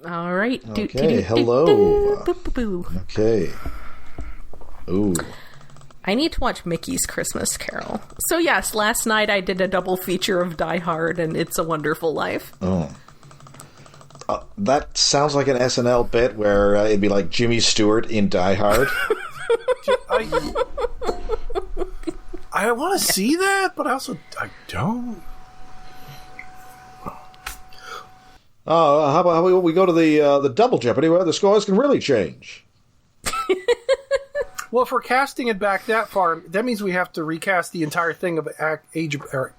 All right. Okay, hello. Okay. Ooh. I need to watch Mickey's Christmas Carol. So yes, last night I did a double feature of Die Hard and It's a Wonderful Life. Oh. That sounds like an SNL bit where it'd be like Jimmy Stewart in Die Hard. I want to see that, but I don't. Oh, how about we go to the Double Jeopardy where the scores can really change? Well, if we're casting it back that far, that means we have to recast the entire thing of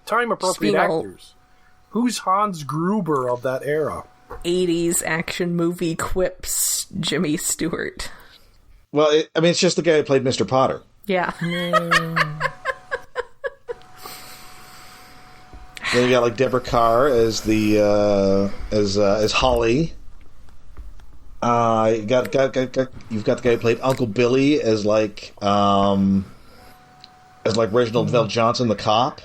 time-appropriate actors. Who's Hans Gruber of that era? 80s action movie quips Jimmy Stewart. Well, it's just the guy who played Mr. Potter. Yeah. Then you got like Deborah Carr as the as Holly. You've got the guy who played Uncle Billy as like Reginald Vell Johnson, the cop.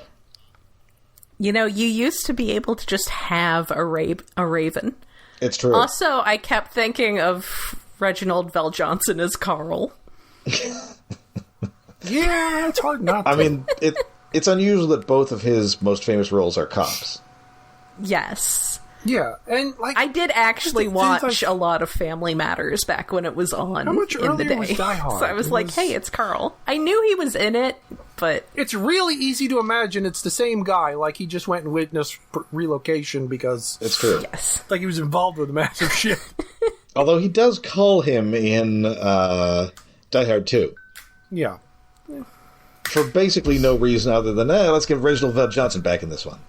You know, you used to be able to just have a raven. It's true. Also, I kept thinking of Reginald Vell Johnson as Carl. Yeah, it's hard not to. I mean, it's unusual that both of his most famous roles are cops. Yes. Yeah, and like I did actually watch a lot of Family Matters back when it was on. How much in the earlier day. was Die Hard? So I was like, hey, it's Carl. I knew he was in it, but it's really easy to imagine it's the same guy. Like he just went and witnessed relocation because it's true. Yes, like he was involved with a massive shit. Although he does call him in Die Hard 2. Yeah. For basically no reason other than, let's get Reginald Vell Johnson back in this one.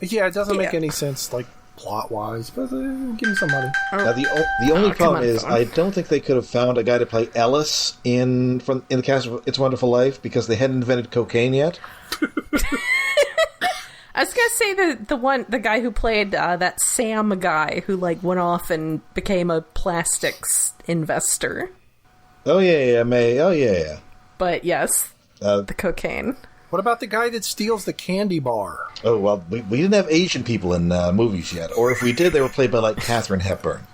Yeah, it doesn't make any sense, like, plot-wise, but give him some money. Now, the only problem is, I don't think they could have found a guy to play Ellis in the cast of It's a Wonderful Life, because they hadn't invented cocaine yet. I was gonna say the guy who played that Sam guy who like went off and became a plastics investor. Oh yeah, May. Oh yeah. But yes, the cocaine. What about the guy that steals the candy bar? Oh well, we didn't have Asian people in movies yet, or if we did, they were played by like Katharine Hepburn.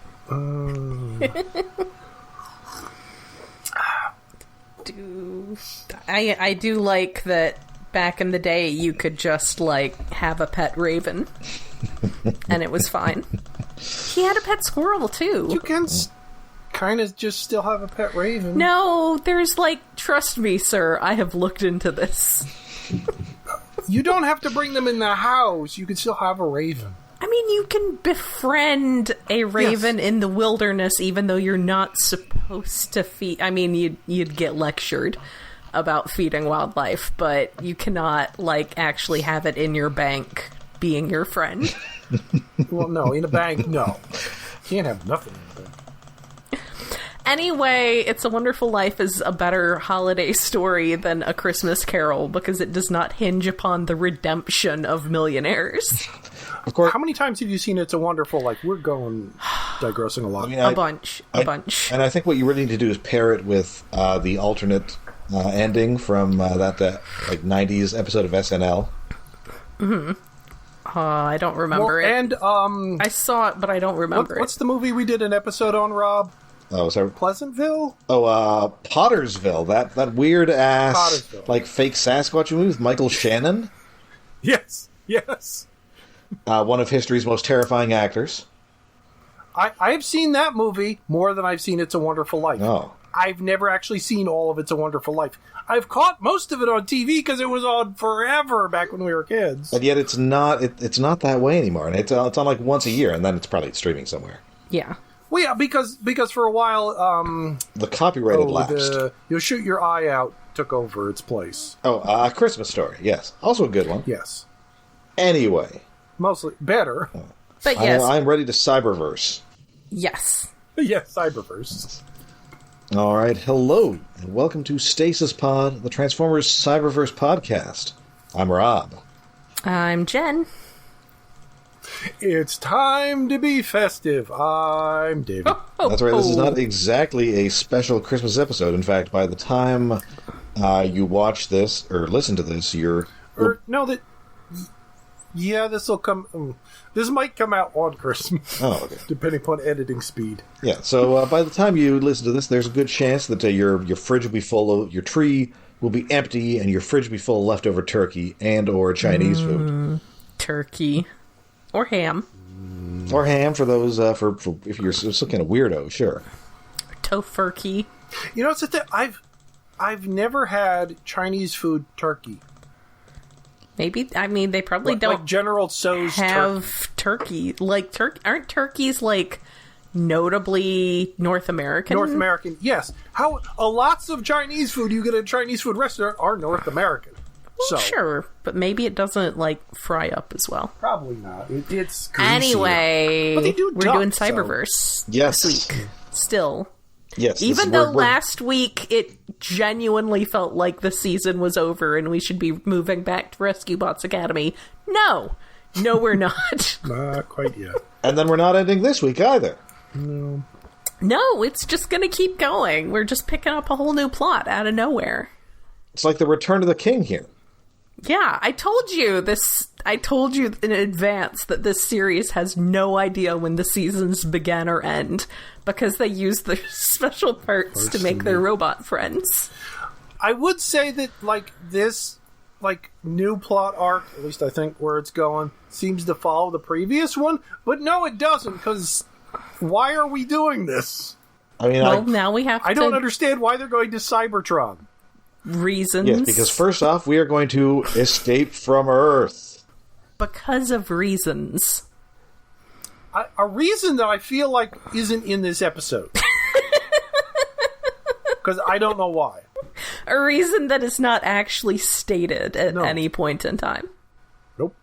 I do like that. Back in the day, you could just, like, have a pet raven. And it was fine. He had a pet squirrel, too. You can kind of just still have a pet raven. No, there's, like, trust me, sir, I have looked into this. You don't have to bring them in the house. You can still have a raven. I mean, you can befriend a raven in the wilderness, even though you're not supposed to feed... I mean, you'd get lectured about feeding wildlife, but you cannot, like, actually have it in your bank being your friend. Well, no, in a bank, no. Can't have nothing in a bank. Anyway, It's a Wonderful Life is a better holiday story than A Christmas Carol because it does not hinge upon the redemption of millionaires. Of course. How many times have you seen It's a Wonderful Life? We're digressing a lot. I mean, a bunch. And I think what you really need to do is pair it with the alternate ending from that like 90s episode of SNL. Mm-hmm. I don't remember it. And I saw it, but I don't remember What's the movie we did an episode on, Rob? Oh, sorry. Pleasantville? Oh, Pottersville. That weird ass like fake Sasquatch movie with Michael Shannon. Yes. One of history's most terrifying actors. I have seen that movie more than I've seen It's a Wonderful Life. Oh. I've never actually seen all of It's a Wonderful Life. I've caught most of it on TV because it was on forever back when we were kids. But yet it's not that way anymore. And it's on like once a year, and then it's probably streaming somewhere. Yeah. Well, yeah, because for a while... the copyrighted lapsed. You'll Shoot Your Eye Out took over its place. Oh, A Christmas Story, yes. Also a good one. Yes. Anyway. Mostly better. But yes. I'm ready to Cyberverse. Yes. Yes, Cyberverse. All right, hello, and welcome to Stasis Pod, the Transformers Cyberverse podcast. I'm Rob. I'm Jen. It's time to be festive. I'm David. That's right, this is not exactly a special Christmas episode. In fact, by the time you watch this, or listen to this, Yeah, this will come. This might come out on Christmas. Oh, okay. Depending upon editing speed. Yeah. So by the time you listen to this, there's a good chance that your fridge will be full of your tree will be empty, and your fridge will be full of leftover turkey and or Chinese food. Turkey or ham. Or ham for those for if you're still kind of weirdo, sure. Tofurkey. You know, it's I've never had Chinese food turkey. Maybe, I mean, they probably don't like General Tso's have turkey. Like, aren't turkeys, like, notably North American? North American, yes. Lots of Chinese food you get at a Chinese food restaurant are North American. Well, sure, but maybe it doesn't, like, fry up as well. Probably not. It's greasy. Anyway, but they do we're doing Cyberverse this week. Still. Yes. Even though last week it genuinely felt like the season was over and we should be moving back to Rescue Bots Academy. No, we're not. Not quite yet. And then we're not ending this week either. No, it's just going to keep going. We're just picking up a whole new plot out of nowhere. It's like the Return of the King here. Yeah, I told you in advance that this series has no idea when the seasons begin or end because they use their special parts to make their robot friends. I would say that, like, this, like, new plot arc, at least I think where it's going, seems to follow the previous one, but no, it doesn't, because why are we doing this? I mean, now we have to... I don't understand why they're going to Cybertron. Reasons. Yes, because first off, we are going to escape from Earth. Because of reasons. A reason that I feel like isn't in this episode. Because I don't know why. A reason that is not actually stated at any point in time. Nope.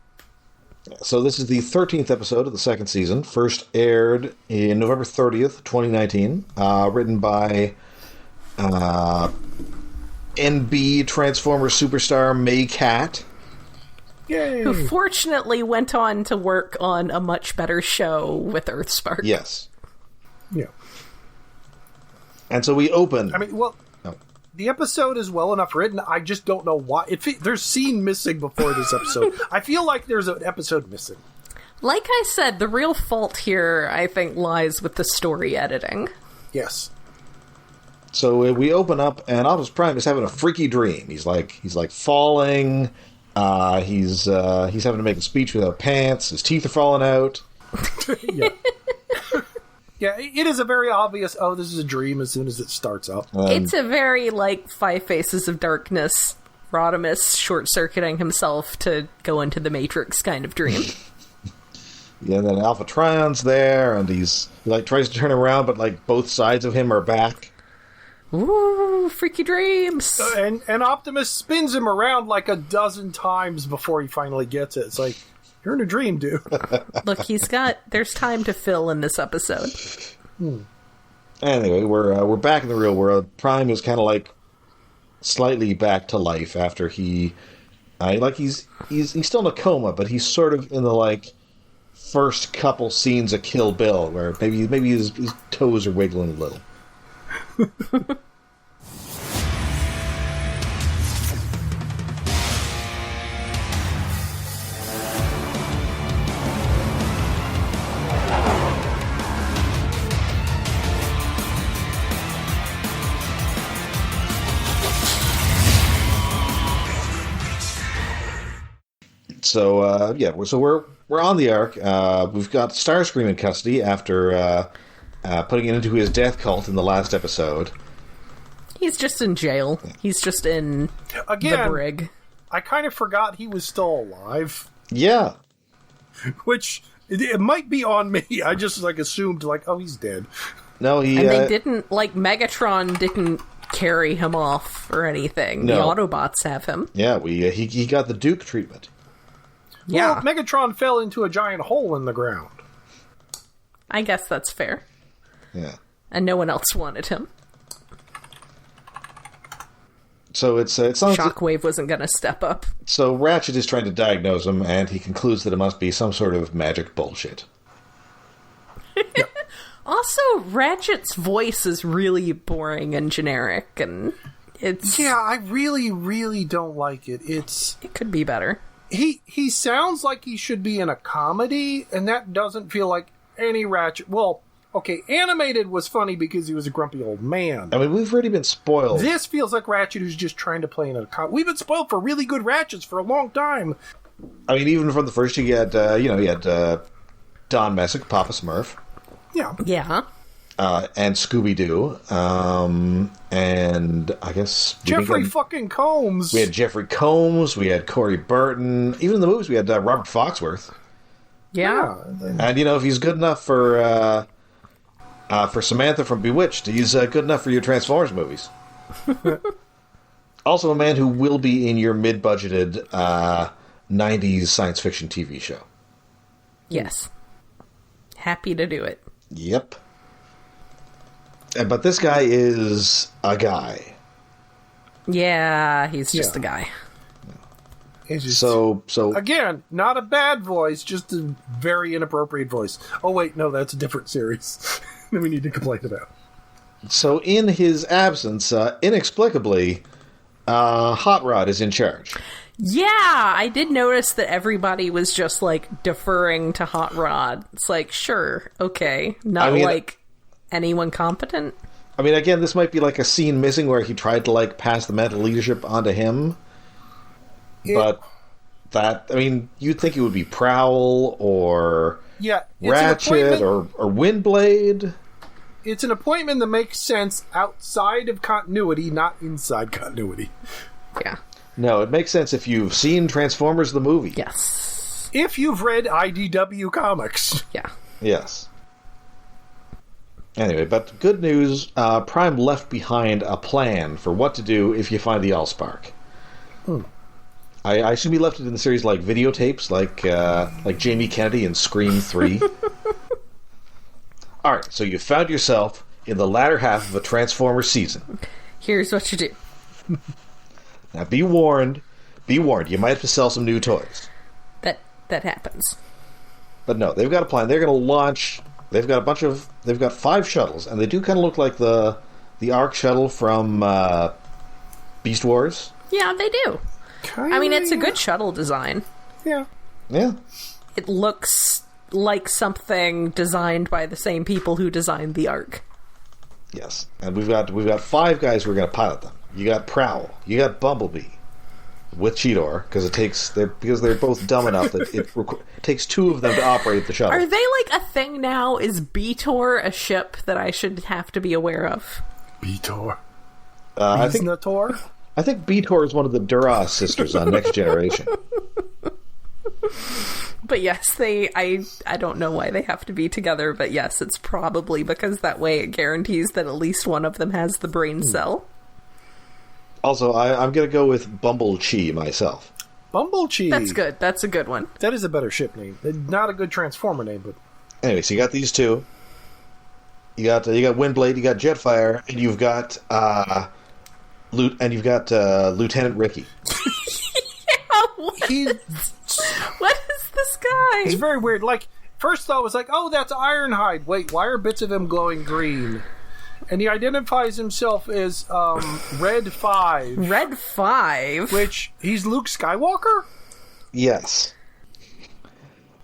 So this is the 13th episode of the second season. First aired in November 30th, 2019. Written by... NB Transformer superstar May Cat. Yay! Who fortunately went on to work on a much better show with Earthspark. Yes. Yeah. And so we open... I mean, well, the episode is well enough written. I just don't know why. There's scene missing before this episode. I feel like there's an episode missing. Like I said, the real fault here, I think, lies with the story editing. Yes. So we open up, and Optimus Prime is having a freaky dream. He's like falling. He's having to make a speech without pants. His teeth are falling out. Yeah. Yeah, it is a very obvious, this is a dream as soon as it starts up. It's a very, like, Five Faces of Darkness, Rodimus short-circuiting himself to go into the Matrix kind of dream. Yeah, and then Alpha Trion's there, and he tries to turn around, but, like, both sides of him are back. Ooh, freaky dreams! And Optimus spins him around like a dozen times before he finally gets it. It's like, you're in a dream, dude. Look, there's time to fill in this episode. Anyway, we're back in the real world. Prime is kind of like slightly back to life after he's still in a coma, but he's sort of in the, like, first couple scenes of Kill Bill, where maybe his toes are wiggling a little. So we're on the Ark. We've got Starscream in custody after putting it into his death cult in the last episode. He's just in jail. He's just in the brig. I kind of forgot he was still alive. Yeah. Which, it might be on me. I just, like, assumed, like, he's dead. No, And they didn't, like, Megatron didn't carry him off or anything. No. The Autobots have him. Yeah, he got the Duke treatment. Yeah. Well, Megatron fell into a giant hole in the ground. I guess that's fair. Yeah. And no one else wanted him. So it's not Shockwave wasn't going to step up. So Ratchet is trying to diagnose him, and he concludes that it must be some sort of magic bullshit. Yep. Also, Ratchet's voice is really boring and generic, and it's... Yeah, I really, really don't like it. It could be better. He sounds like he should be in a comedy, and that doesn't feel like any Ratchet. Well, okay, animated was funny because he was a grumpy old man. I mean, we've already been spoiled. This feels like Ratchet who's just trying to play in a comedy. We've been spoiled for really good Ratchets for a long time. I mean, even from the first, you had Don Messick, Papa Smurf. Yeah. Yeah. And Scooby-Doo. And I guess... Jeffrey fucking Combs. We had Jeffrey Combs. We had Corey Burton. Even in the movies, we had Robert Foxworth. Yeah. And, if he's good enough for Samantha from Bewitched, he's good enough for your Transformers movies. Also a man who will be in your mid-budgeted 90s science fiction TV show. Yes. Happy to do it. Yep. But this guy is a guy. Yeah, he's just a guy. So again, not a bad voice, just a very inappropriate voice. Oh wait, no, that's a different series that we need to complain about. So in his absence, inexplicably, Hot Rod is in charge. Yeah, I did notice that everybody was just like deferring to Hot Rod. It's like, sure, okay, not like anyone competent. I mean, again, this might be like a scene missing where he tried to like pass the mental leadership onto him. But you'd think it would be Prowl or Ratchet or Windblade. It's an appointment that makes sense outside of continuity, not inside continuity. Yeah. No, it makes sense if you've seen Transformers the movie. Yes. If you've read IDW comics. Yeah. Yes. Anyway, but good news, Prime left behind a plan for what to do if you find the Allspark. I assume he left it in the series like videotapes, like Jamie Kennedy in Scream 3. Alright, so you found yourself in the latter half of a Transformers season. Here's what you do. Now be warned, you might have to sell some new toys. That happens. But no, they've got a plan. They're going to launch... They've got 5 shuttles, and they do kind of look like the Ark shuttle from Beast Wars. Yeah, they do. Kinda, I mean, it's a good shuttle design. Yeah. Yeah. It looks like something designed by the same people who designed the Ark. Yes. And we've got 5 guys who are going to pilot them. You got Prowl. You got Bumblebee. With Cheetor, because they're both dumb enough that it takes 2 of them to operate the shuttle. Are they like a thing now? Is Beator a ship that I should have to be aware of? Beator. I think Beator is one of the Duras sisters on Next Generation. But yes, I don't know why they have to be together, but yes, it's probably because that way it guarantees that at least one of them has the brain cell. Also, I'm going to go with Bumblechee myself. Bumblechee. That's good. That's a good one. That is a better ship name. Not a good Transformer name, but... Anyway, so you got these 2. You got Windblade, you got Jetfire, and you've got Lieutenant Ricky. What is this guy? It's very weird. Like, first thought was like, oh, that's Ironhide. Wait, why are bits of him glowing green? And he identifies himself as Red 5. Red 5? Which, he's Luke Skywalker? Yes.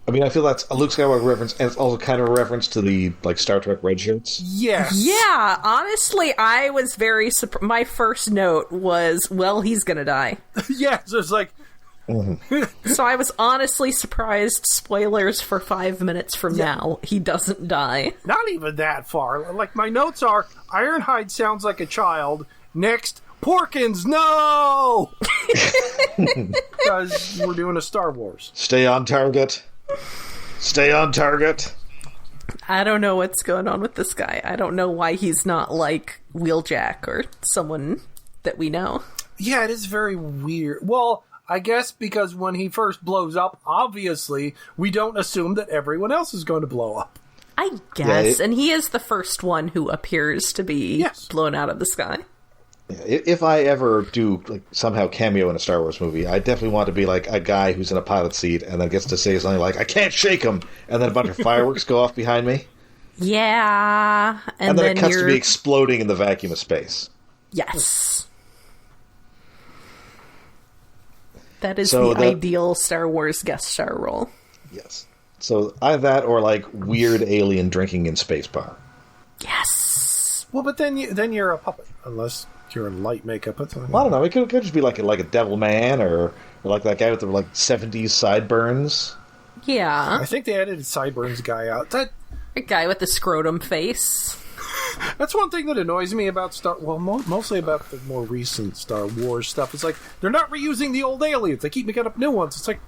I mean, I feel that's a Luke Skywalker reference, and it's also kind of a reference to the Star Trek red shirts. Yes. Yeah, honestly, I was very surprised. My first note was, well, he's gonna die. Yes, it's like... So I was honestly surprised, spoilers for 5 minutes from now, he doesn't die. Not even that far. Like, my notes are, Ironhide sounds like a child. Next, Porkins, no! Because we're doing a Star Wars. Stay on target. Stay on target. I don't know what's going on with this guy. I don't know why he's not like Wheeljack or someone that we know. Yeah, it is very weird. Well... I guess because when he first blows up, obviously, we don't assume that everyone else is going to blow up. I guess. And he is the first one who appears to be blown out of the sky. Yeah, if I ever do somehow cameo in a Star Wars movie, I definitely want to be like a guy who's in a pilot seat and then gets to say something like, I can't shake him! And then a bunch of fireworks go off behind me. Yeah. And then it cuts to me exploding in the vacuum of space. Yes. That is So the ideal Star Wars guest star role. Yes. So either that or like weird alien drinking in space bar. Yes. Well, but then you're a puppet, unless you're in light makeup. Well, I don't know. It could just be like a devil man or like that guy with the like 70s sideburns. Yeah. I think they edited Sideburns guy out. A guy with the scrotum face. That's one thing that annoys me about mostly about the more recent Star Wars stuff. It's like, they're not reusing the old aliens. They keep making up new ones. It's like,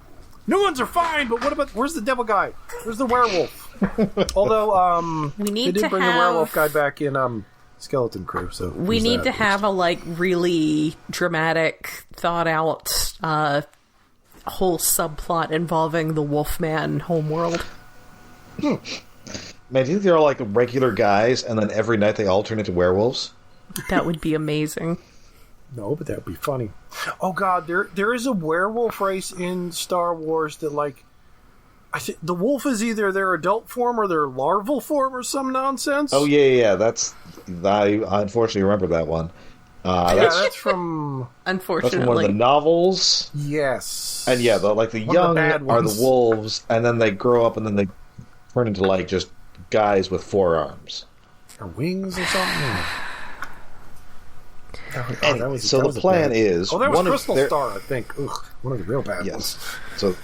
new ones are fine, but where's the devil guy? Where's the werewolf? Although, we need they did to bring have... the werewolf guy back in, Skeleton Crew, so... We need to have a, like, really dramatic, thought-out, whole subplot involving the Wolfman homeworld. Man, do you think they're all like regular guys, and then every night they all turn into werewolves? That would be amazing. No, but that would be funny. Oh god, there is a werewolf race in Star Wars that, like, I think the wolf is either their adult form or their larval form or some nonsense. Oh yeah. I unfortunately remember that one. That's from... Unfortunately. That's from one of the novels. Yes. And yeah, the young are the wolves, and then they grow up and then they turn into like just guys with 4 arms. Or wings or something. Anyway, the plan is... Oh, that was Crystal Star, I think. Ugh, one of the real bad ones. So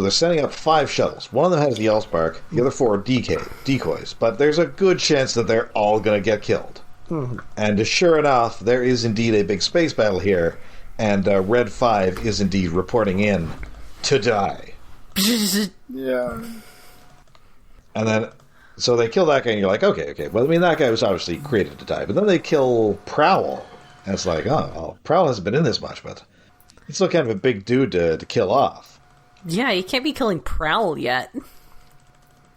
they're sending up 5 shuttles. One of them has the Allspark. The other 4 are decoys. But there's a good chance that they're all going to get killed. Mm-hmm. And sure enough, there is indeed a big space battle here. And Red 5 is indeed reporting in to die. Yeah. And then... So they kill that guy, and you're like, okay. Well, I mean, that guy was obviously created to die. But then they kill Prowl. And it's like, oh, well, Prowl hasn't been in this much, but he's still kind of a big dude to kill off. Yeah, you can't be killing Prowl yet.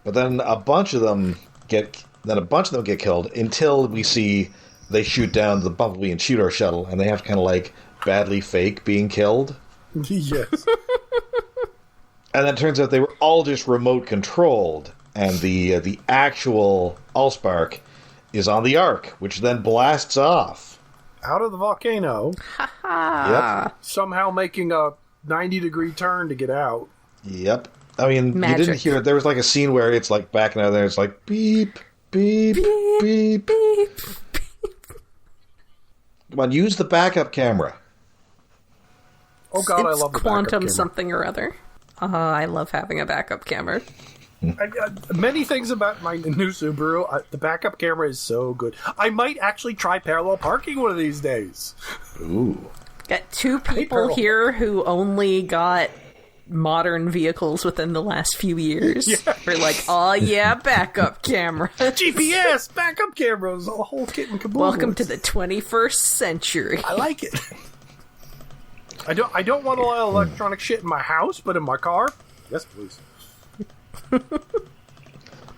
But then a bunch of them get killed until we see they shoot down the Bumblebee and shoot our shuttle, and they have to kind of like badly fake being killed. Yes. And then it turns out they were all just remote controlled, and the actual Allspark is on the Ark, which then blasts off. Out of the volcano. Yep. Somehow making a 90-degree turn to get out. Yep. I mean, Magic. You didn't hear it. There was like a scene where it's like backing out there. It's like beep, beep, beep, beep. Beep. Come on, use the backup camera. Oh god, I It's love the quantum backup camera. something or other. I love having a backup camera. Many things about my new Subaru. The backup camera is so good. I might actually try parallel parking one of these days. Ooh. Got 2 people here who only got modern vehicles within the last few years. Yeah. We're like, oh yeah, backup camera. GPS, backup cameras, a whole kit and caboodle. Welcome to the 21st century. I like it. I don't want a lot of electronic shit in my house, but in my car, yes please.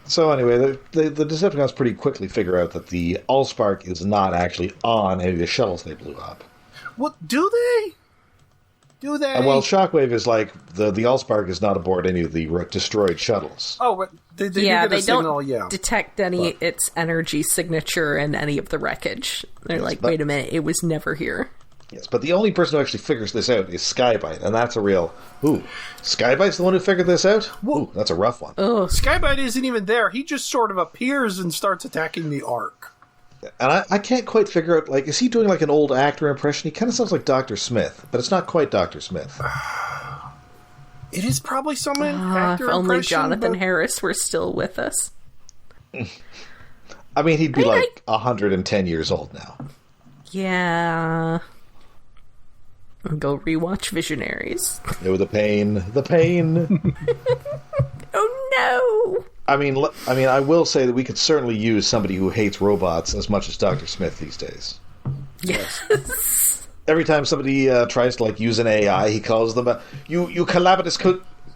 So anyway, the Decepticons pretty quickly figure out that the Allspark is not actually on any of the shuttles they blew up. What, do they? Do they? And well, Shockwave is like, the Allspark is not aboard any of the destroyed shuttles. Oh, but they do Yeah, get a they signal, don't detect its energy signature in any of the wreckage. They're like, wait a minute, it was never here. Yes, but the only person who actually figures this out is Skybite, and that's a real... Ooh, Skybite's the one who figured this out? Ooh, that's a rough one. Skybite isn't even there. He just sort of appears and starts attacking the Ark. And I can't quite figure out, like, is he doing like an old actor impression? He kind of sounds like Dr. Smith, but it's not quite Dr. Smith. It is probably some actor If only impression, Jonathan but... Harris were still with us. I mean, he'd be like 110 years old now. Yeah. Go rewatch Visionaries. Oh, the pain. The pain. Oh no! I mean, I will say that we could certainly use somebody who hates robots as much as Dr. Smith these days. Yes. Every time somebody tries to like use an AI, he calls them you calamitous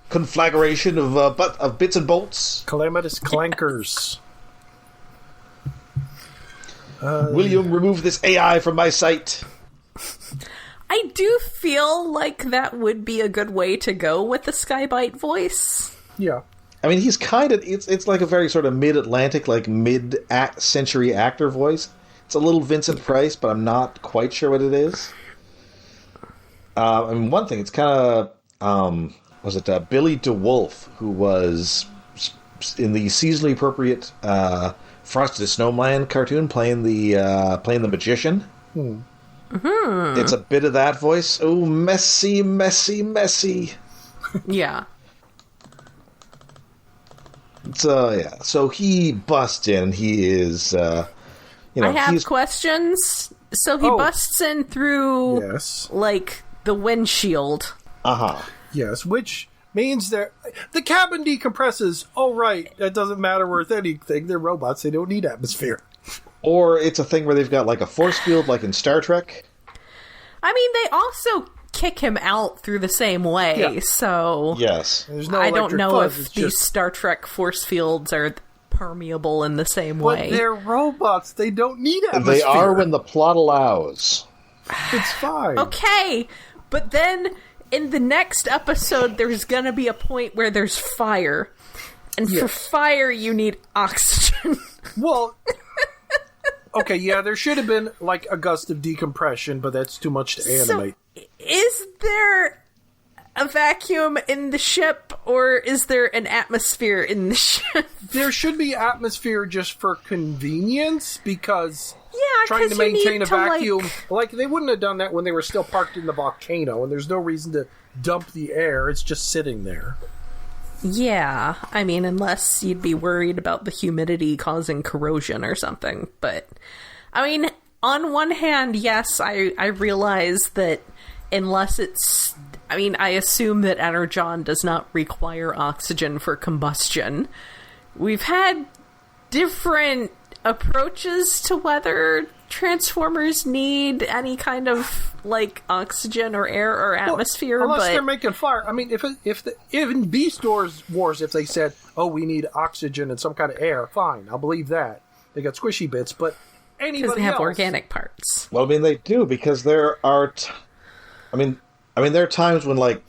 conflagration of bits and bolts. Calamitous clankers. William, remove this AI from my sight. I do feel like that would be a good way to go with the Skybite voice. Yeah. I mean, he's kind of... It's like a very sort of mid-Atlantic, like mid-century actor voice. It's a little Vincent Price, but I'm not quite sure what it is. one thing, it's kind of, was it Billy DeWolf, who was in the seasonally appropriate Frosted Snowman cartoon playing the magician. Mm-hmm. It's a bit of that voice. Oh, messy, messy, messy. Yeah. So he busts in. He is, I have questions. So he busts in through, like, the windshield. Uh-huh. Yes, which means the cabin decompresses. Oh, right. That doesn't matter worth anything. They're robots. They don't need atmosphere. Or it's a thing where they've got, like, a force field, like in Star Trek. I mean, they also kick him out through the same way, so... Yes. There's no I don't know fuzz, if these Star Trek force fields are permeable in the same way. But they're robots. They don't need atmosphere. They are when the plot allows. It's fine. Okay, but then in the next episode, there's gonna be a point where there's fire. And for fire, you need oxygen. Well... Okay, yeah, there should have been, like, a gust of decompression, but that's too much to animate. So, is there a vacuum in the ship, or is there an atmosphere in the ship? There should be atmosphere just for convenience, because Yeah, trying to maintain a vacuum... like, they wouldn't have done that when they were still parked in the volcano, and there's no reason to dump the air. It's just sitting there. Yeah, I mean, unless you'd be worried about the humidity causing corrosion or something. But, I mean, on one hand, yes, I realize that unless it's... I mean, I assume that Energon does not require oxygen for combustion. We've had different approaches to whether Transformers need any kind of, like, oxygen or air or atmosphere, unless they're making fire. I mean, if in Beast Wars, if they said, "Oh, we need oxygen and some kind of air," fine, I'll believe that. They got squishy bits, but anybody because they have else, organic parts. Well, I mean, they do, because there are... I mean, there are times when, like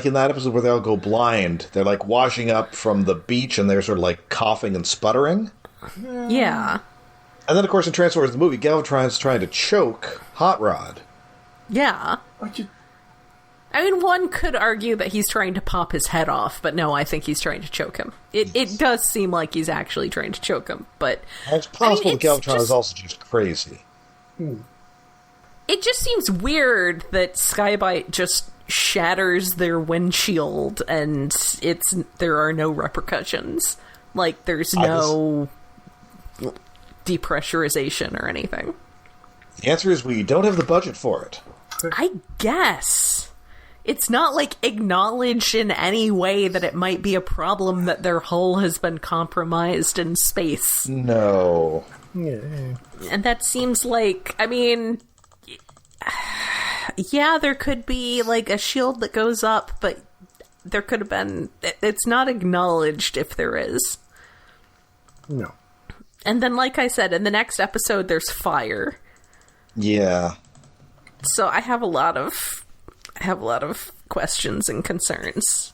in that episode where they all go blind, they're, like, washing up from the beach and they're sort of, like, coughing and sputtering. Yeah. And then, of course, in Transformers the movie, Galvatron's trying to choke Hot Rod. Yeah. I mean, one could argue that he's trying to pop his head off, but no, I think he's trying to choke him. It does seem like he's actually trying to choke him, but... It's possible Galvatron is also just crazy. It just seems weird that Skybite just shatters their windshield and there are no repercussions. Like, there's no depressurization or anything. The answer is we don't have the budget for it. I guess. It's not, like, acknowledged in any way that it might be a problem that their hull has been compromised in space. No. Yeah. And that seems like, I mean... Yeah, there could be, like, a shield that goes up, but there could have been... It's not acknowledged if there is. No. And then, like I said, in the next episode, there's fire. Yeah. So I have a lot of questions and concerns.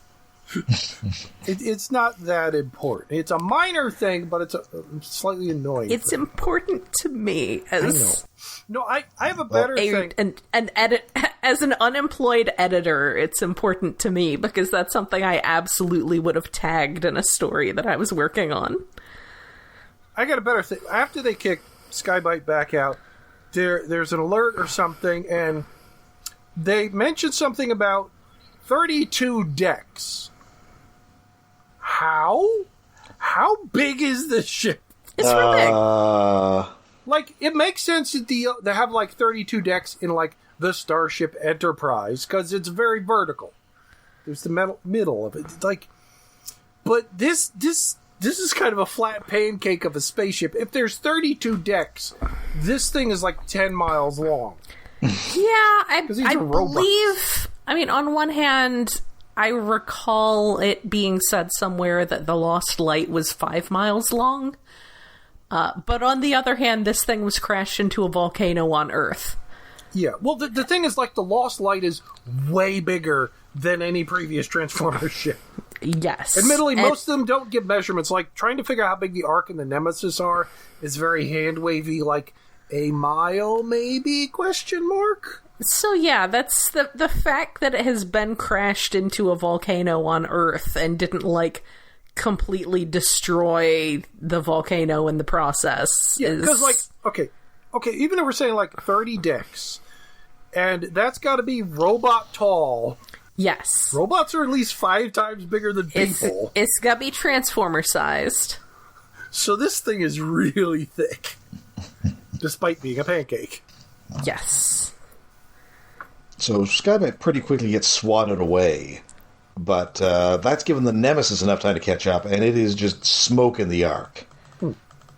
It's not that important. It's a minor thing, but it's slightly annoying. It's important to me as... I know. No, I have a better thing. As an unemployed editor, it's important to me because that's something I absolutely would have tagged in a story that I was working on. I got a better thing. After they kick Skybite back out, there's an alert or something, and they mentioned something about 32 decks. How big is this ship? It's real big. Like, it makes sense to have, like, 32 decks in, like, the Starship Enterprise, because it's very vertical. There's the middle of it. It's like, but this is kind of a flat pancake of a spaceship. If there's 32 decks, this thing is, like, 10 miles long. Yeah, I believe... I mean, on one hand, I recall it being said somewhere that the Lost Light was 5 miles long. But on the other hand, this thing was crashed into a volcano on Earth. Yeah, well, the thing is, like, the Lost Light is way bigger than any previous Transformers ship. Yes. Admittedly, most of them don't give measurements. Like, trying to figure out how big the Ark and the Nemesis are is very hand-wavy, like, a mile, maybe, question mark? So yeah, that's the fact that it has been crashed into a volcano on Earth and didn't, like, completely destroy the volcano in the process. Yeah, because, like, okay, even if we're saying, like, 30 decks, and that's got to be robot tall. Yes. Robots are at least 5 times bigger than people. It's got to be Transformer-sized. So this thing is really thick, despite being a pancake. Yes. So Skynet pretty quickly gets swatted away, but that's given the Nemesis enough time to catch up, and it is just smoke in the arc.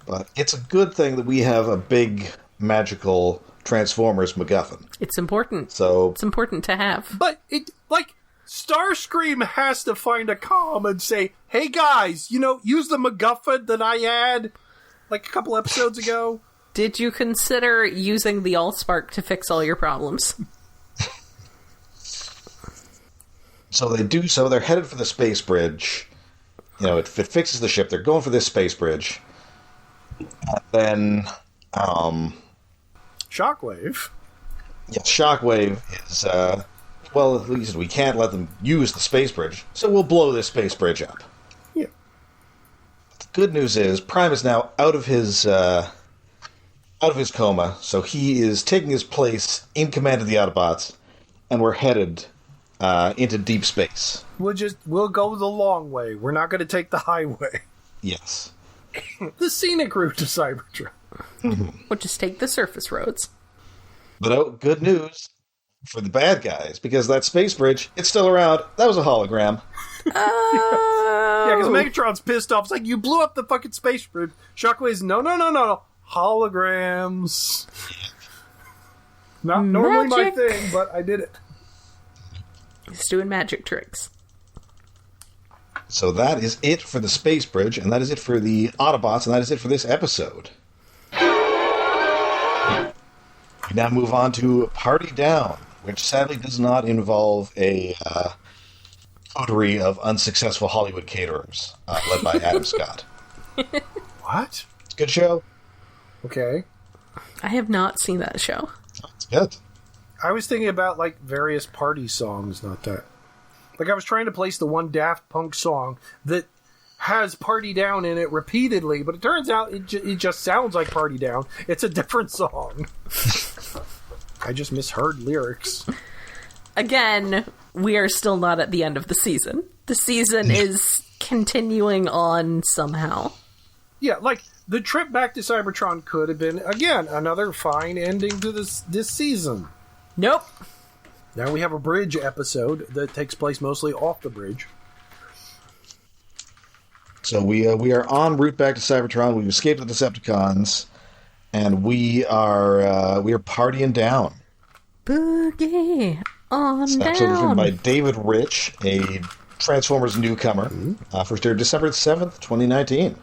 But it's a good thing that we have a big, magical Transformers MacGuffin. It's important. So it's important to have. But it, like, Starscream has to find a calm and say, hey guys, use the MacGuffin that I had, like, a couple episodes ago. Did you consider using the Allspark to fix all your problems? So they do so. They're headed for the space bridge. It fixes the ship. They're going for this space bridge. And then, Shockwave. Yeah, Shockwave is, well, at least we can't let them use the space bridge, so we'll blow this space bridge up. Yeah. The good news is, Prime is now out of his coma, so he is taking his place in command of the Autobots, and we're headed into deep space. We'll go the long way. We're not going to take the highway. Yes. The scenic route to Cybertron. We'll just take the surface roads. But good news for the bad guys, because that space bridge, it's still around. That was a hologram. Yeah, because Megatron's pissed off. It's like, you blew up the fucking space bridge. Shockwave's, no. Holograms. Not normally my thing, but I did it. He's doing magic tricks. So that is it for the space bridge, and that is it for the Autobots, and that is it for this episode. We now move on to Party Down, which sadly does not involve a coterie of unsuccessful Hollywood caterers, led by Adam Scott. What? It's a good show. Okay. I have not seen that show. It's good. I was thinking about, like, various party songs, not that. Like, I was trying to place the one Daft Punk song that has Party Down in it repeatedly, but it turns out it just sounds like Party Down. It's a different song. I just misheard lyrics. Again, we are still not at the end of the season. The season is continuing on somehow. Yeah, like, the trip back to Cybertron could have been, again, another fine ending to this season. Nope. Now we have a bridge episode that takes place mostly off the bridge. So we are en route back to Cybertron. We've escaped the Decepticons, and we are partying down. Boogie on This down. episode is written by David Rich, a Transformers newcomer. First aired December 7th, 2019.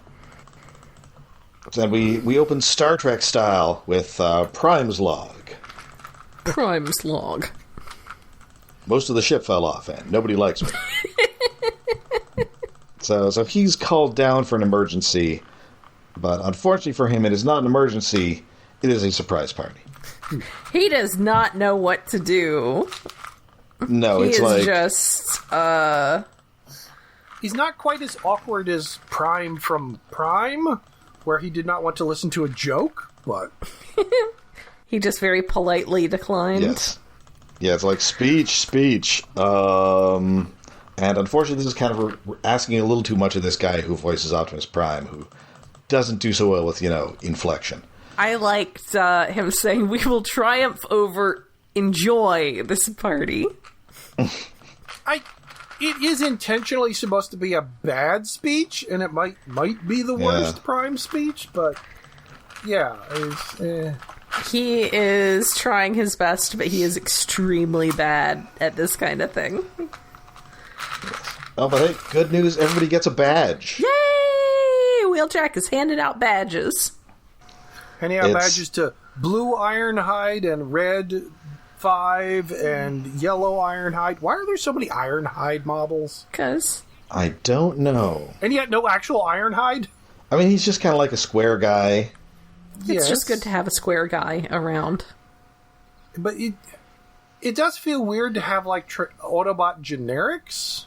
Then we open Star Trek style with Prime's log. Prime's log. Most of the ship fell off, and nobody likes me. So he's called down for an emergency, but unfortunately for him, it is not an emergency. It is a surprise party. He does not know what to do. No, He it's is like just, He's not quite as awkward as Prime from Prime, where he did not want to listen to a joke, but... he just very politely declined. yes, yeah, it's like speech. And unfortunately, this is kind of asking a little too much of this guy who voices Optimus Prime, who doesn't do so well with inflection. I liked him saying, "We will triumph over enjoy this party." It is intentionally supposed to be a bad speech, and it might be the worst Prime speech, but yeah, He is trying his best, but he is extremely bad at this kind of thing. Oh, but hey, good news, everybody gets a badge. Yay! Wheeljack has handed out badges. handing out badges to blue Ironhide and red 5 and yellow Ironhide. Why are there so many Ironhide models? Because I don't know. And yet no actual Ironhide? I mean, he's just kind of like a square guy. it's just good to have a square guy around. But it does feel weird to have, like, Autobot generics,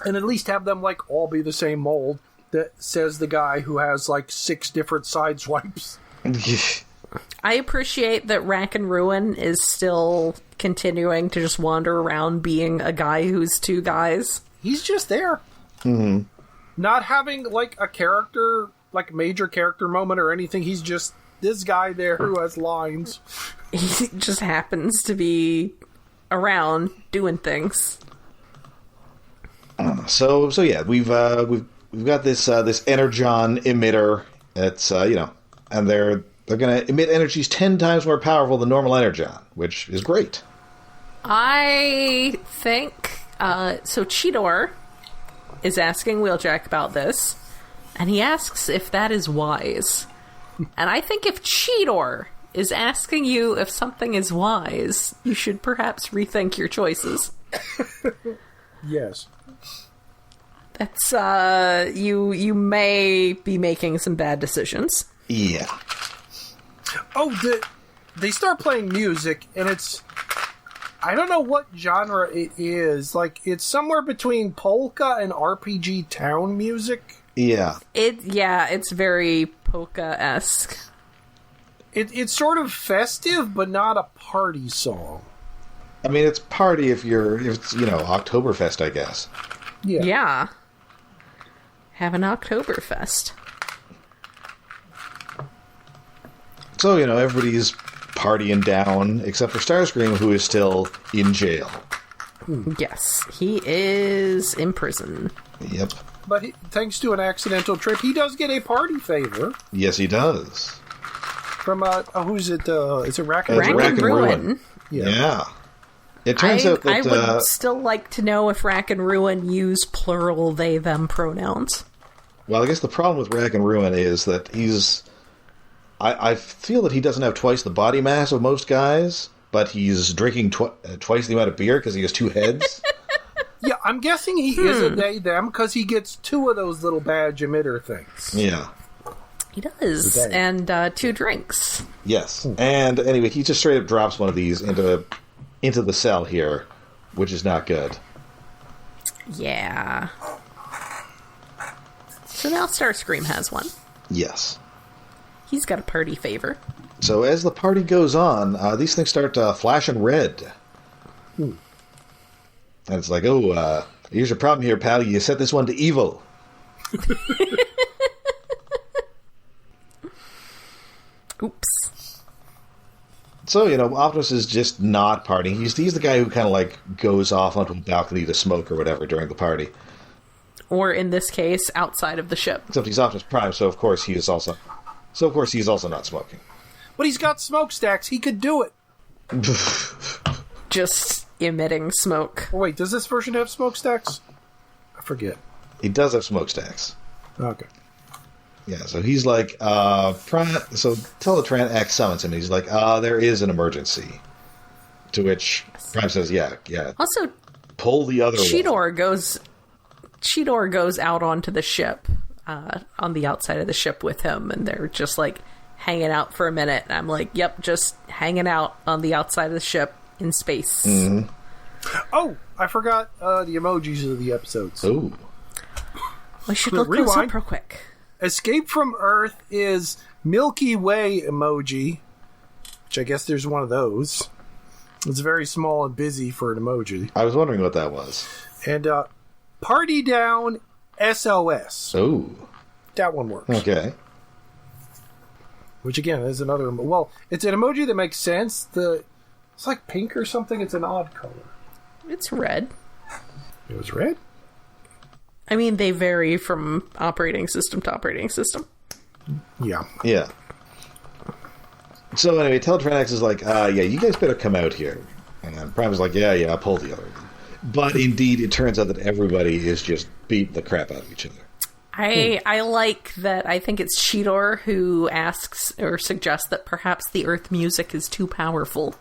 and at least have them, like, all be the same mold, that says the guy who has, like, 6 different side swipes. I appreciate that Rack and Ruin is still continuing to just wander around being a guy who's 2 guys. He's just there. Mm-hmm. Not having, like, a character, like, major character moment or anything. He's just this guy there who has lines. He just happens to be around doing things. So yeah, we've got this energon emitter. It's and they're going to emit energies 10 times more powerful than normal energon, which is great. I think so. Cheetor is asking Wheeljack about this, and he asks if that is wise. And I think if Cheetor is asking you if something is wise, you should perhaps rethink your choices. Yes. That's, you may be making some bad decisions. Yeah. Oh, they start playing music, and it's... I don't know what genre it is. Like, it's somewhere between polka and RPG town music. Yeah. It's very polka-esque. It's sort of festive, but not a party song. I mean, it's party if it's Oktoberfest, I guess. Yeah. Have an Oktoberfest. So, everybody's partying down, except for Starscream, who is still in jail. Yes, he is in prison. Yep. But thanks to an accidental trip, he does get a party favor. Yes, he does. From, who's it? Is it Rack and Rack and Ruin? Yeah. It turns out that... I would still like to know if Rack and Ruin use plural they, them pronouns. Well, I guess the problem with Rack and Ruin is that he's... I feel that he doesn't have twice the body mass of most guys, but he's drinking twice the amount of beer because he has 2 heads. Yeah, I'm guessing he is a they, them, because he gets 2 of those little badge emitter things. Yeah. He does, and 2 drinks. Yes. And anyway, he just straight up drops one of these into the cell here, which is not good. Yeah. So now Starscream has one. Yes. He's got a party favor. So as the party goes on, these things start flashing red. And it's like, here's your problem here, pal. You set this one to evil. Oops. So, Optimus is just not partying. He's the guy who kind of like goes off onto a balcony to smoke or whatever during the party. Or in this case, outside of the ship. Except he's Optimus Prime, so of course he's also not smoking. But he's got smokestacks. He could do it. Just emitting smoke. Oh, wait, does this version have smokestacks? I forget. He does have smokestacks. Okay. Yeah, so he's like, Prime. So Teletran X summons him. And he's like, there is an emergency. To which Prime says, yeah. Also, pull the other one. Cheetor goes out onto the ship, on the outside of the ship with him, and they're just like hanging out for a minute. And I'm like, yep, just hanging out on the outside of the ship in space. Mm-hmm. Oh, I forgot the emojis of the episodes. Oh, We should look those up real quick. Escape from Earth is Milky Way emoji, which I guess there's one of those. It's very small and busy for an emoji. I was wondering what that was. And Party Down SOS. Oh. That one works. Okay. Which again is another... Well, it's an emoji that makes sense. It's like pink or something. It's an odd color. It's red. It was red? I mean, they vary from operating system to operating system. Yeah. Yeah. So anyway, Teletran is like, you guys better come out here. And Prime is like, yeah, I'll pull the other one. But indeed, it turns out that everybody is just beating the crap out of each other. I like that. I think it's Cheetor who asks or suggests that perhaps the Earth music is too powerful.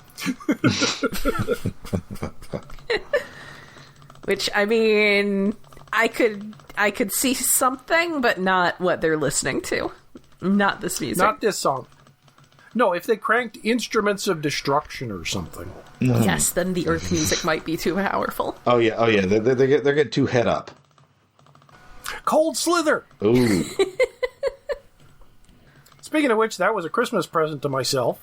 Which, I mean, I could see something, but not what they're listening to. Not this music. Not this song. No, if they cranked Instruments of Destruction or something. Yes, then the Earth music might be too powerful. Oh yeah. They get too head up. Cold Slither! Ooh. Speaking of which, that was a Christmas present to myself.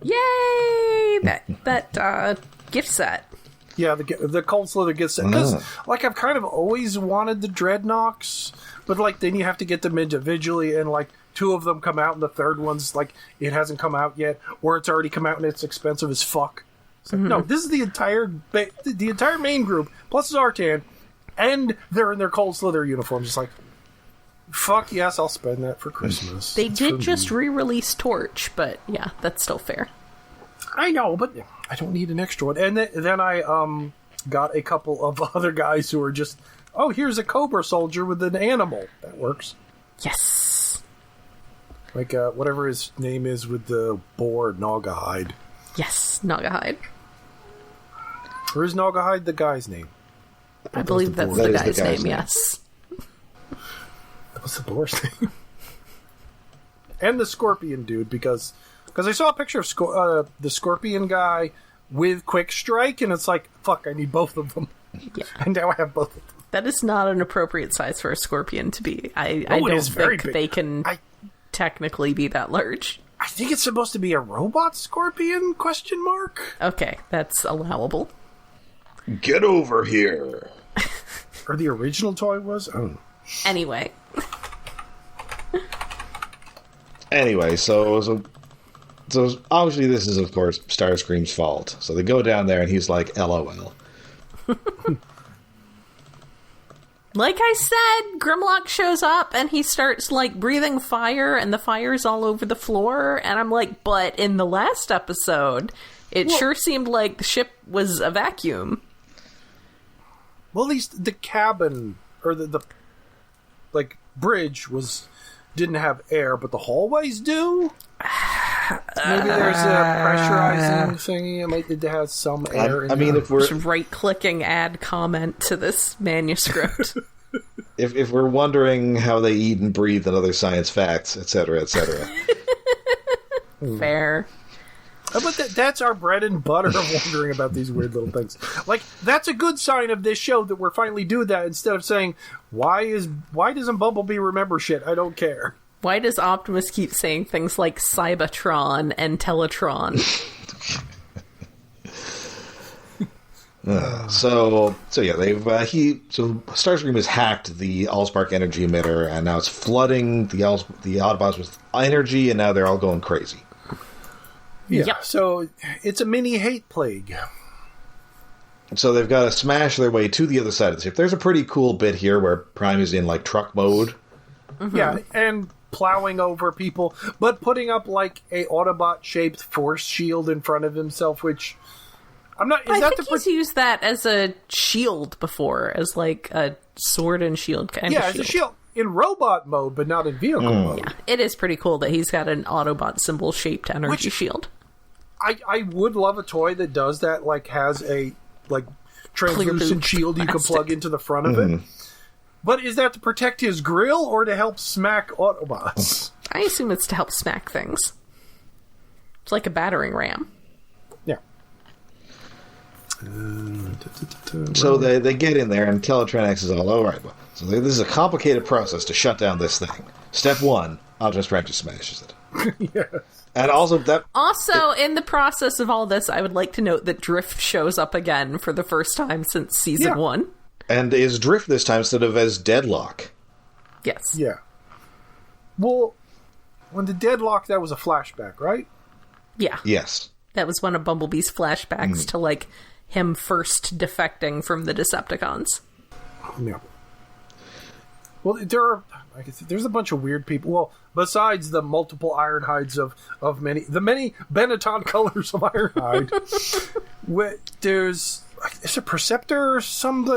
Yay! That gift set. Yeah, the Cold Slither gets set. Because, like, I've kind of always wanted the Dreadnoks, but, like, then you have to get them individually, and, like, 2 of them come out, and the third one's, like, it hasn't come out yet, or it's already come out and it's expensive as fuck. So, no, this is the entire main group, plus Zartan, and they're in their Cold Slither uniforms. It's like, fuck yes, I'll spend that for Christmas. They did just re-release Torch, but yeah, that's still fair. I know, but I don't need an extra one. And then I got a couple of other guys who are just, oh, here's a Cobra soldier with an animal. That works. Yes. Like whatever his name is with the boar, Nogahide. Yes, Nogahide. Or is Nogahide the guy's name? I believe that's the guy's name, yes. What's the boar's name? And the Scorpion dude, because I saw a picture of the Scorpion guy with Quick Strike, and it's like, fuck, I need both of them. Yeah. And now I have both of them. That is not an appropriate size for a Scorpion to be. I don't think they can technically be that large. I think it's supposed to be a robot Scorpion, ? Okay, that's allowable. Get over here. Or the original toy was? I don't know. Anyway, so obviously this is, of course, Starscream's fault. So they go down there and he's like, LOL. Like I said, Grimlock shows up and he starts, like, breathing fire and the fire's all over the floor. And I'm like, but in the last episode, it sure seemed like the ship was a vacuum. Well, at least the cabin, or the like, bridge didn't have air, but the hallways do? Maybe there's a pressurizing thingy. It has some air in I mean, there. if we're... Just right-clicking add comment to this manuscript. if we're wondering how they eat and breathe and other science facts, etc., etc. Fair. But that's our bread and butter of wondering about these weird little things. Like, that's a good sign of this show that we're finally doing that instead of saying, why doesn't Bumblebee remember shit? I don't care. Why does Optimus keep saying things like Cybertron and Teletron? So yeah, Starscream has hacked the Allspark energy emitter, and now it's flooding the Autobots with energy, and now they're all going crazy. Yeah, Yep. So it's a mini hate plague. So they've got to smash their way to the other side of the ship. There's a pretty cool bit here where Prime is in, like, truck mode. Mm-hmm. Yeah, and plowing over people, but putting up, like, a Autobot-shaped force shield in front of himself, which... I think he's used that as a shield before, as, like, a sword and shield kind of shield. Yeah, as a shield. In robot mode, but not in vehicle mode. Yeah, it is pretty cool that he's got an Autobot symbol-shaped energy shield. I would love a toy that does that, like, has a, like, translucent shield you can plug into the front of it. But is that to protect his grill or to help smack Autobots? I assume it's to help smack things. It's like a battering ram. Yeah. So they get in there, and Teletronics is all right. So this is a complicated process to shut down this thing. Step 1, Optimus Prime just smashes it. Yes. And also in the process of all this, I would like to note that Drift shows up again for the first time since season 1. And is Drift this time instead of as Deadlock. Yes. Yeah. Well, when the Deadlock, that was a flashback, right? Yeah. Yes. That was one of Bumblebee's flashbacks to, like, him first defecting from the Decepticons. Yeah. Well, there's a bunch of weird people. Well, besides the multiple Ironhides of many Benetton colors of Ironhide, there's a Perceptor or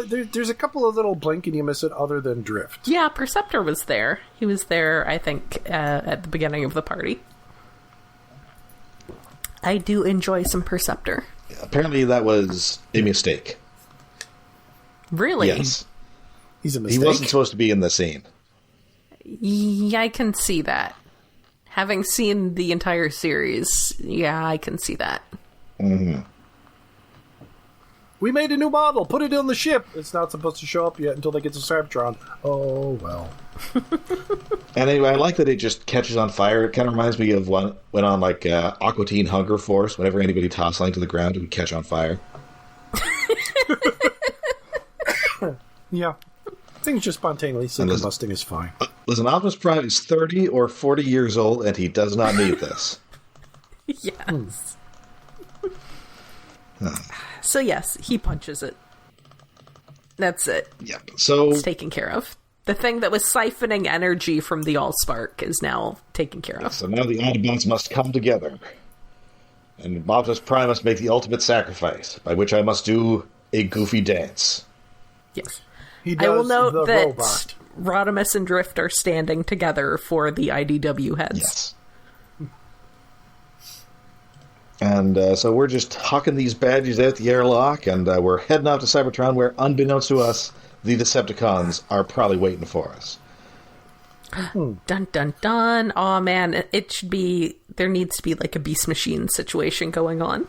there's a couple of little blink and you miss it other than Drift. Yeah, Perceptor was there. He was there, I think, at the beginning of the party. I do enjoy some Perceptor. Apparently that was a mistake. Really? Yes. He's a mistake. He wasn't supposed to be in the scene. Yeah, I can see that Having seen the entire series, yeah, I can see that. Mm-hmm. We made a new model. Put it on the ship. It's not supposed to show up yet until they get to Cybertron. Oh, well. And anyway, I like that it just catches on fire. It kind of reminds me of when on like Aqua Teen Hunger Force. Whenever anybody tossed something to the ground, it would catch on fire. Yeah. Things just spontaneously combusting is fine. Listen, Optimus Prime is 30 or 40 years old, and he does not need this. Yes. So yes, he punches it. That's it. Yep. So it's taken care of. The thing that was siphoning energy from the Allspark is now taken care of. So now the Autobots must come together. And Optimus Prime must make the ultimate sacrifice, by which I must do a goofy dance. Yes. I will note that robot. Rodimus and Drift are standing together for the IDW heads. Yes. And so we're just hucking these badges out the airlock, and we're heading off to Cybertron, where, unbeknownst to us, the Decepticons are probably waiting for us. Dun dun dun. Aw, man, it should be... There needs to be like a Beast Machine situation going on.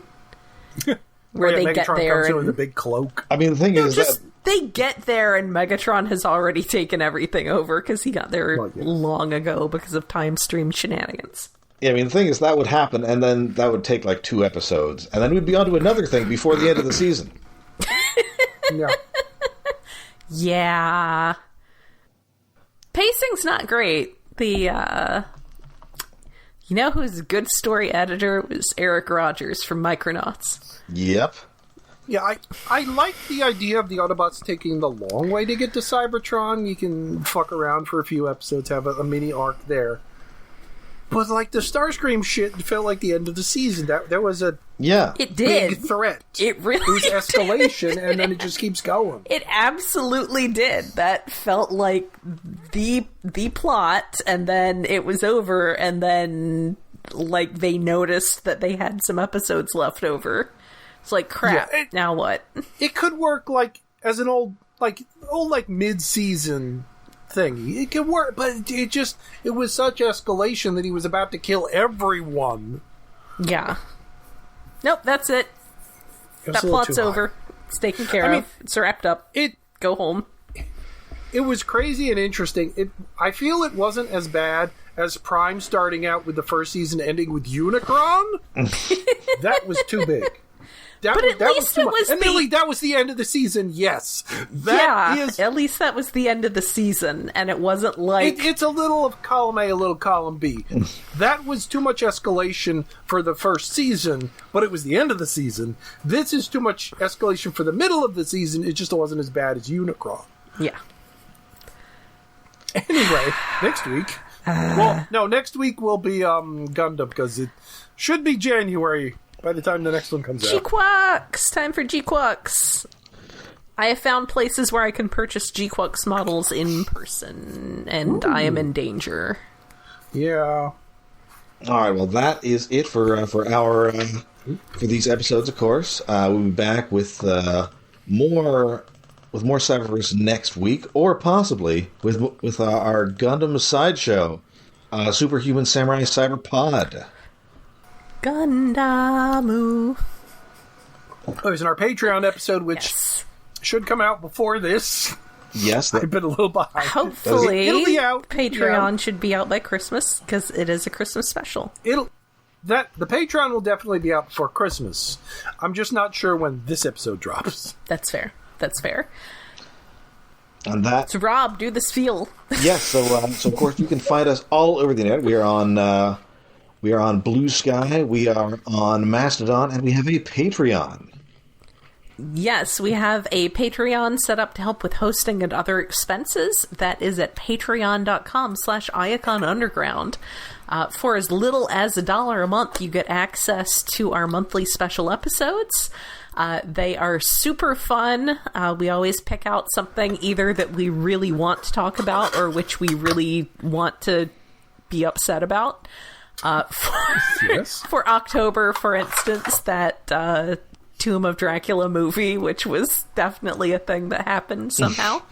Where they Megatron get there comes in and... with a big cloak. I mean, the thing is that... They get there and Megatron has already taken everything over because he got there long ago because of time stream shenanigans. Yeah, I mean, the thing is, that would happen, and then that would take like 2 episodes, and then we'd be on to another thing before the end of the season. Yeah. Yeah. Pacing's not great. The, you know who's a good story editor was Eric Rogers from Micronauts. Yep. Yeah, I like the idea of the Autobots taking the long way to get to Cybertron. You can fuck around for a few episodes, have a mini arc there. But, like, the Starscream shit felt like the end of the season. There was a It did. big threat. It really It was escalation, and then it just keeps going. It absolutely did. That felt like the plot, and then it was over, and then, like, they noticed that they had some episodes left over. It's like, crap, now what? It could work, like, as an old mid-season thing. It could work, but it was such escalation that he was about to kill everyone. Yeah. Nope, that's it. That plot's over. It's taken care of. It's wrapped up. Go home. It was crazy and interesting. I feel it wasn't as bad as Prime starting out with the first season ending with Unicron. That was too big. That was the end of the season, yes. At least that was the end of the season, and it wasn't like... It's a little of column A, a little column B. That was too much escalation for the first season, but it was the end of the season. This is too much escalation for the middle of the season, it just wasn't as bad as Unicron. Yeah. Anyway, next week... next week will be Gundam, because it should be January... by the time the next one comes out. G-Quacks! Time for G-Quacks! I have found places where I can purchase G-Quacks models in person, and I am in danger. Yeah. Alright, well that is it for these episodes, of course. We'll be back with more Cyberverse next week, or possibly with our Gundam sideshow, Superhuman Samurai Cyberpod. Gundamu. There's our Patreon episode, which should come out before this. Yes. I've been a little behind. Hopefully, it'll be out. Patreon should be out by Christmas, because it is a Christmas special. The Patreon will definitely be out before Christmas. I'm just not sure when this episode drops. That's fair. And that... So, Rob, do the spiel. Yes, so of course you can find us all over the internet. We are on Blue Sky, we are on Mastodon, and we have a Patreon. Yes, we have a Patreon set up to help with hosting and other expenses. That is at patreon.com/IaconUnderground. For as little as $1 a month, you get access to our monthly special episodes. They are super fun. We always pick out something either that we really want to talk about or which we really want to be upset about. For October, for instance, that Tomb of Dracula movie, which was definitely a thing that happened somehow.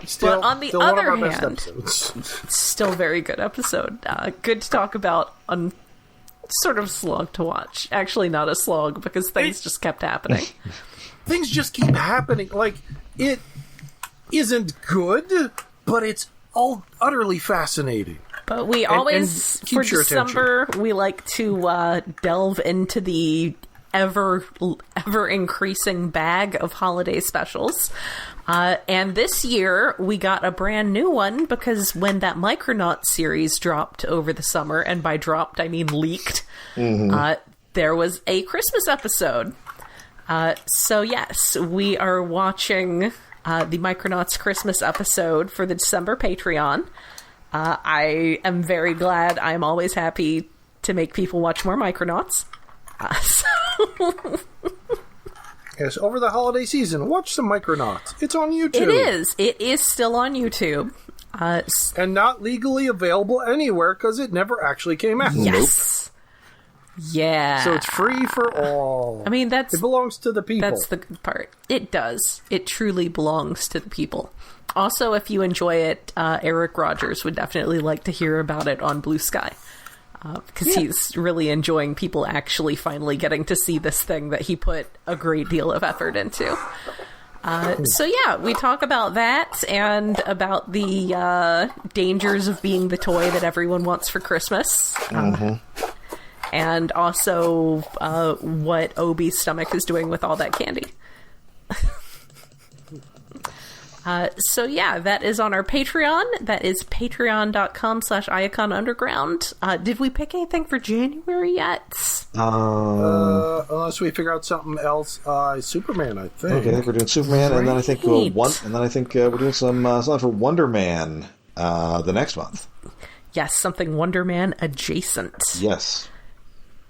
Still, but on the still one of other our best hand, episodes. still a very good episode. Good to talk about on sort of slog to watch. Actually, not a slog because things just kept happening. Things just keep happening. Like, it isn't good, but it's all utterly fascinating. But we always, and for keeps your December, we like to delve into the ever increasing bag of holiday specials. And this year, we got a brand new one because when that Micronauts series dropped over the summer, and by dropped, I mean leaked, there was a Christmas episode. So yes, we are watching the Micronauts Christmas episode for the December Patreon. I am very glad. I'm always happy to make people watch more Micronauts. Yes, over the holiday season, watch some Micronauts. It's on YouTube. It is. It is still on YouTube. And not legally available anywhere because it never actually came out. Yes. Yeah. So it's free for all. I mean, it belongs to the people. That's the good part. It does. It truly belongs to the people. Also, if you enjoy it, Eric Rogers would definitely like to hear about it on Blue Sky. Because he's really enjoying people actually finally getting to see this thing that he put a great deal of effort into. So yeah, we talk about that and about the dangers of being the toy that everyone wants for Christmas. And also what Obi's stomach is doing with all that candy. So yeah, that is on our Patreon. That is patreon.com/IaconUnderground. Did we pick anything for January yet? Unless we figure out something else. Superman, I think. Okay, I think we're doing Superman, and then I think we're doing something for Wonder Man the next month. Yes, something Wonder Man adjacent. Yes.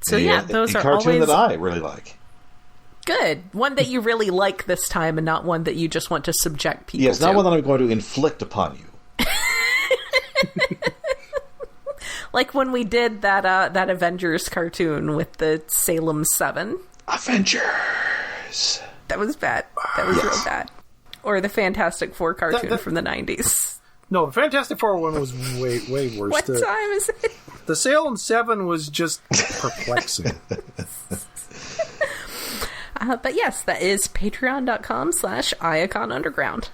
So yeah, those are cartoon always that I really like. Good. One that you really like this time and not one that you just want to subject people to. Yes, not one that I'm going to inflict upon you. Like when we did that Avengers cartoon with the Salem 7. Avengers! That was bad. That was real bad. Or the Fantastic Four cartoon from the 90s. No, the Fantastic Four one was way worse. What time is it? The Salem 7 was just perplexing. But yes, that is patreon.com/IaconUnderground.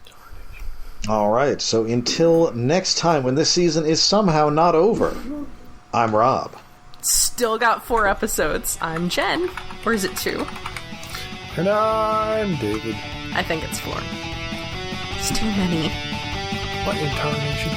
All right, so until next time when this season is somehow not over, I'm Rob. Still got 4 episodes. I'm Jen. Or is it 2? And I'm David. I think it's 4. It's too many. What incarnation?